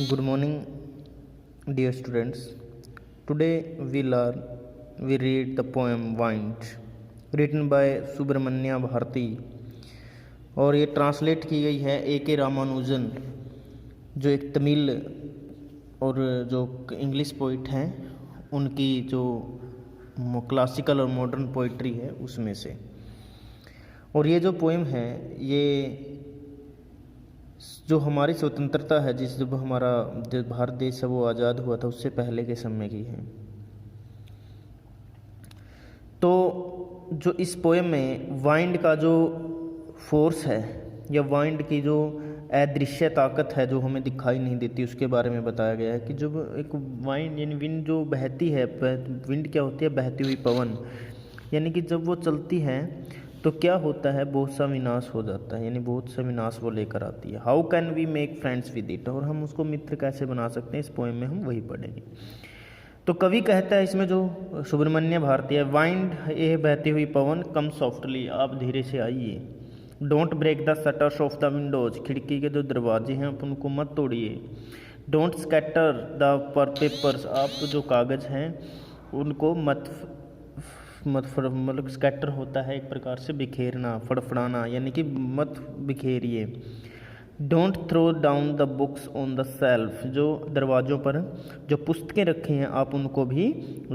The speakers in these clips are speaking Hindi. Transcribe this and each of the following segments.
Good morning, dear students. Today we read the poem Wind, written by Subramanya Bharti, और ये ट्रांसलेट की गई है A.K. रामानुजन, जो एक तमिल और जो इंग्लिश पोइट हैं उनकी जो क्लासिकल और मॉडर्न पोइट्री है उसमें से। और ये जो पोएम है ये जो हमारी स्वतंत्रता है, जब हमारा जो भारत देश है वो आज़ाद हुआ था उससे पहले के समय की है। तो जो इस पोएम में वाइंड का जो फोर्स है या वाइंड की जो अदृश्य ताकत है जो हमें दिखाई नहीं देती उसके बारे में बताया गया है कि जब एक वाइंड यानी विंड जो बहती है, विंड क्या होती है? बहती हुई पवन, यानी कि जब वो चलती है तो क्या होता है? बहुत सा विनाश हो जाता है, यानी बहुत सा विनाश वो लेकर आती है। How can we make friends with it, और हम उसको मित्र कैसे बना सकते हैं, इस पोएम में हम वही पढ़ेंगे। तो कवि कहता है इसमें, जो सुब्रमण्य भारती है, वाइंड ये बहती हुई पवन, कम सॉफ्टली, आप धीरे से आइए। Don't break the shutters of the windows, खिड़की के जो दरवाजे हैं आप उनको मत तोड़िए। डोंट स्कैटर द पेपर्स, आप जो कागज़ हैं उनको मत मतलब स्कैटर होता है एक प्रकार से बिखेरना, फड़फड़ाना, यानी कि मत बिखेरिए। Don't throw down the books on the shelf, जो दरवाज़ों पर जो पुस्तकें रखी हैं आप उनको भी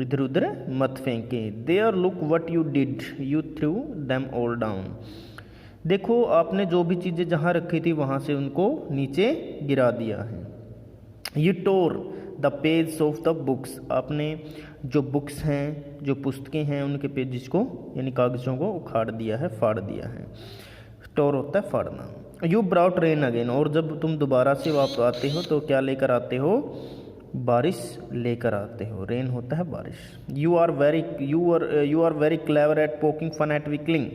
इधर उधर मत फेंकें। There look what you did, you threw them all down, देखो आपने जो भी चीज़ें जहाँ रखी थी वहाँ से उनको नीचे गिरा दिया है। You tore the page of the books, आपने जो बुक्स हैं, जो पुस्तकें हैं, उनके पेजेस को यानी कागज़ों को उखाड़ दिया है, फाड़ दिया है। टोर होता है फाड़ना। यू ब्राउट रेन अगेन, और जब तुम दोबारा से वापस आते हो तो क्या लेकर आते हो? बारिश लेकर आते हो। रेन होता है बारिश। You are very clever at poking fun at weakling,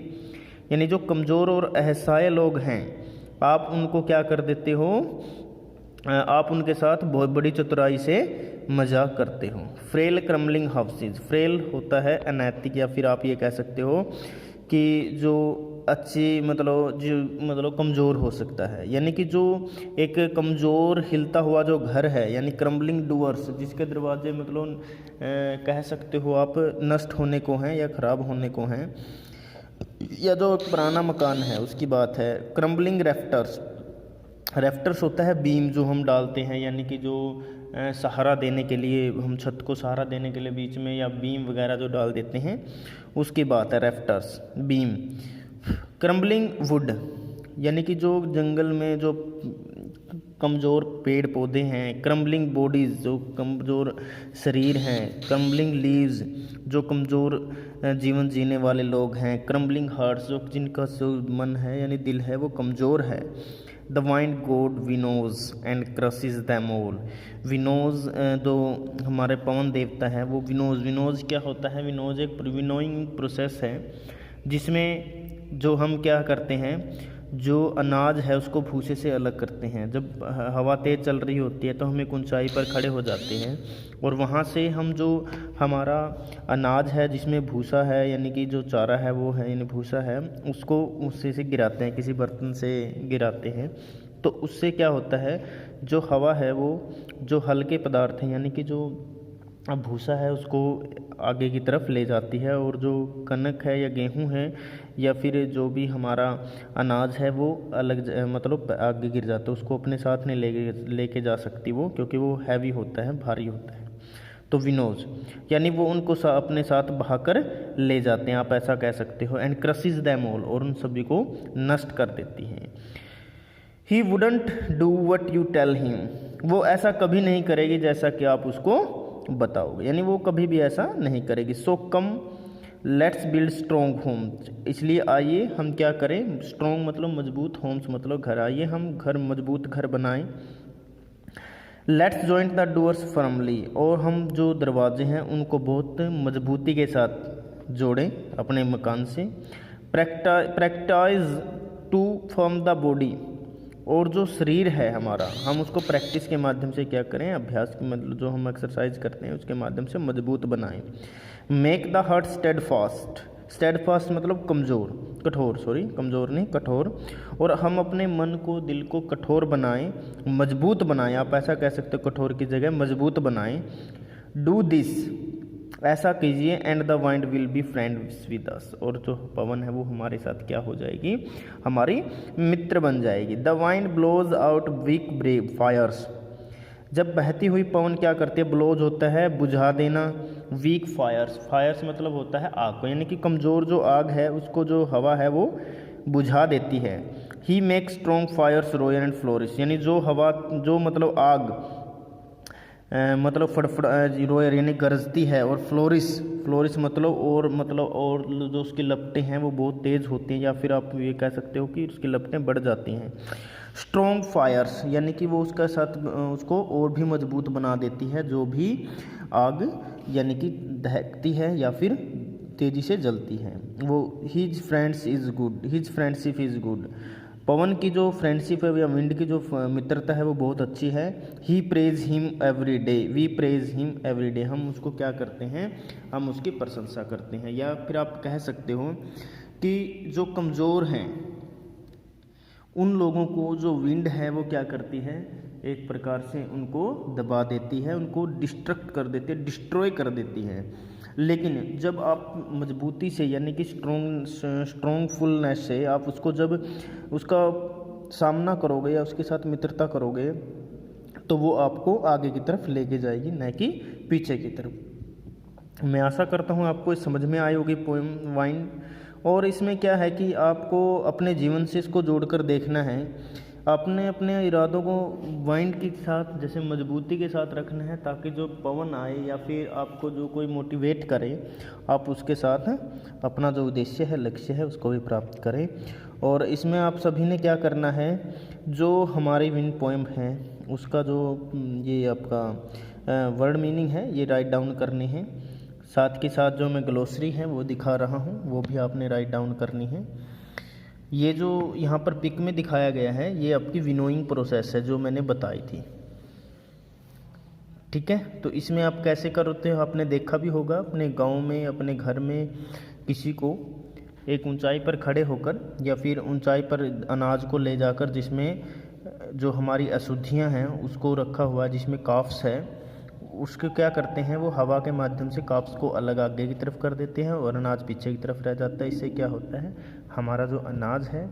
यानी जो कमज़ोर और असहाय लोग हैं आप उनको क्या कर देते हो? आप उनके साथ बहुत बड़ी चतुराई से मजाक करते हो। फ्रेल क्रम्बलिंग हाउसेज, फ्रेल होता है अनैतिक, या फिर आप ये कह सकते हो कि जो अच्छी मतलब कमज़ोर हो सकता है, यानी कि जो एक कमज़ोर हिलता हुआ जो घर है, यानी क्रम्बलिंग डूअर्स, जिसके दरवाजे कह सकते हो आप नष्ट होने को हैं या ख़राब होने को हैं, या जो एक पुराना मकान है उसकी बात है। क्रम्बलिंग रेफ्टर्स, रेफ्टर्स होता है बीम जो हम डालते हैं, यानी कि जो सहारा देने के लिए, हम छत को सहारा देने के लिए बीच में या बीम वगैरह जो डाल देते हैं उसकी बात है, रेफ्टर्स, बीम। क्रम्बलिंग वुड, यानी कि जो जंगल में जो कमज़ोर पेड़ पौधे हैं। क्रम्बलिंग बॉडीज़, जो कमज़ोर शरीर हैं। क्रम्बलिंग लीव्स, जो कमज़ोर जीवन जीने वाले लोग हैं। क्रम्बलिंग हार्ट्स, जो जिनका जो मन है यानी दिल है वो कमज़ोर है। The wind god winnows and crushes them all, winnows जो हमारे पवन देवता है वो विनोज क्या होता है? विनोज एक विनोइंग प्रोसेस है जिसमें जो हम क्या करते हैं, जो अनाज है उसको भूसे से अलग करते हैं। जब हवा तेज़ चल रही होती है तो हम एक ऊंचाई पर खड़े हो जाते हैं और वहाँ से हम जो हमारा अनाज है जिसमें भूसा है यानी कि जो चारा है वो है यानी भूसा है, उसको उससे से गिराते हैं, किसी बर्तन से गिराते हैं। तो उससे क्या होता है, जो हवा है वो जो हल्के पदार्थ हैं यानी कि जो भूसा है उसको आगे की तरफ ले जाती है, और जो कनक है या गेहूं है या फिर जो भी हमारा अनाज है वो अलग आगे गिर जाता है, उसको अपने साथ नहीं लेके जा सकती वो, क्योंकि वो हैवी होता है, भारी होता है। तो विनोज यानी वो उनको अपने साथ बहाकर ले जाते हैं, आप ऐसा कह सकते हो। एंड क्रसेस देम ऑल, और उन सभी को नष्ट कर देती हैं। He wouldn't do what you tell him, वो ऐसा कभी नहीं करेगी जैसा कि आप उसको बताओगे, यानी वो कभी भी ऐसा नहीं करेगी। So come let's build strong homes, इसलिए आइए हम क्या करें? स्ट्रॉन्ग मतलब मजबूत, होम्स मतलब घर, आइए हम मजबूत घर बनाएं। Let's joint the doors firmly, और हम जो दरवाजे हैं उनको बहुत मजबूती के साथ जोड़ें अपने मकान से। Practise to form the body, और जो शरीर है हमारा हम उसको प्रैक्टिस के माध्यम से क्या करें? अभ्यास के जो हम एक्सरसाइज करते हैं उसके माध्यम से मजबूत बनाएं। Make the heart steadfast, steadfast मतलब कमज़ोर, कठोर, सॉरी कमज़ोर नहीं कठोर। और हम अपने मन को, दिल को कठोर बनाएं, मजबूत बनाएं, आप ऐसा कह सकते हो कठोर की जगह मजबूत बनाएं। डू दिस, ऐसा कीजिए, and the wind will be friends with us, और जो पवन है वो हमारे साथ क्या हो जाएगी, हमारी मित्र बन जाएगी। The wind blows out weak brave fires, जब बहती हुई पवन क्या करती है, ब्लोज होता है बुझा देना, वीक फायर्स, फायर्स मतलब होता है आग को, यानी कि कमज़ोर जो आग है उसको जो हवा है वो बुझा देती है। He make strong fires roar and flourish, यानी जो हवा, जो मतलब आग मतलब फड़फड़ रोयर यानी गरजती है, और फ्लोरिस, फ्लोरिस मतलब और जो उसकी लपटें हैं वो बहुत तेज़ होती हैं, या फिर आप ये कह सकते हो कि उसकी लपटें बढ़ जाती हैं। स्ट्रॉन्ग फायर्स यानी कि वो उसका साथ उसको और भी मजबूत बना देती है, जो भी आग यानी कि दहकती है या फिर तेज़ी से जलती है वो। His friends is good, his friendship is good, पवन की जो फ्रेंडशिप है या विंड की जो मित्रता है वो बहुत अच्छी है। He praise him every day, we praise him every day, हम उसको क्या करते हैं, हम उसकी प्रशंसा करते हैं। या फिर आप कह सकते हो कि जो कमज़ोर हैं उन लोगों को जो विंड है वो क्या करती है, एक प्रकार से उनको दबा देती है, उनको डिस्ट्रक्ट कर देती है, डिस्ट्रॉय कर देती है। लेकिन जब आप मजबूती से यानी कि स्ट्रॉन्गफुलनेस से आप उसको जब उसका सामना करोगे या उसके साथ मित्रता करोगे तो वो आपको आगे की तरफ लेके जाएगी, न कि पीछे की तरफ। मैं आशा करता हूँ आपको समझ में आई होगी पोएम वाइंड। और इसमें क्या है कि आपको अपने जीवन से इसको जोड़कर देखना है, अपने अपने इरादों को वाइंड के साथ जैसे मजबूती के साथ रखना है, ताकि जो पवन आए या फिर आपको जो कोई मोटिवेट करे आप उसके साथ अपना जो उद्देश्य है, लक्ष्य है, उसको भी प्राप्त करें। और इसमें आप सभी ने क्या करना है, जो हमारी विंड पोएम है उसका जो ये आपका वर्ड मीनिंग है ये राइट डाउन करने हैं। साथ के साथ जो मैं ग्लोसरी है वो दिखा रहा हूँ वो भी आपने राइट डाउन करनी है। ये जो यहाँ पर पिक में दिखाया गया है ये आपकी विनोइंग प्रोसेस है जो मैंने बताई थी, ठीक है। तो इसमें आप कैसे करते हो, आपने देखा भी होगा अपने गांव में, अपने घर में किसी को एक ऊंचाई पर खड़े होकर या फिर ऊंचाई पर अनाज को ले जाकर, जिसमें जो हमारी अशुद्धियां हैं उसको रखा हुआ है, जिसमें काफ्स है, उसको क्या करते हैं वो हवा के माध्यम से काप्स को अलग आगे की तरफ कर देते हैं और अनाज पीछे की तरफ रह जाता है। इससे क्या होता है, हमारा जो अनाज है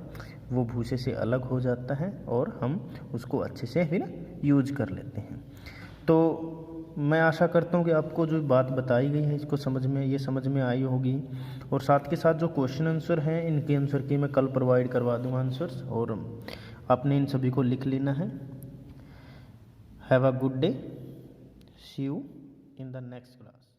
वो भूसे से अलग हो जाता है और हम उसको अच्छे से फिर यूज कर लेते हैं। तो मैं आशा करता हूँ कि आपको जो बात बताई गई है इसको समझ में आई होगी। और साथ के साथ जो क्वेश्चन आंसर हैं इनके आंसर की मैं कल प्रोवाइड करवा दूँगा आंसर्स, और आपने इन सभी को लिख लेना है। Have a good day, see you in the next class.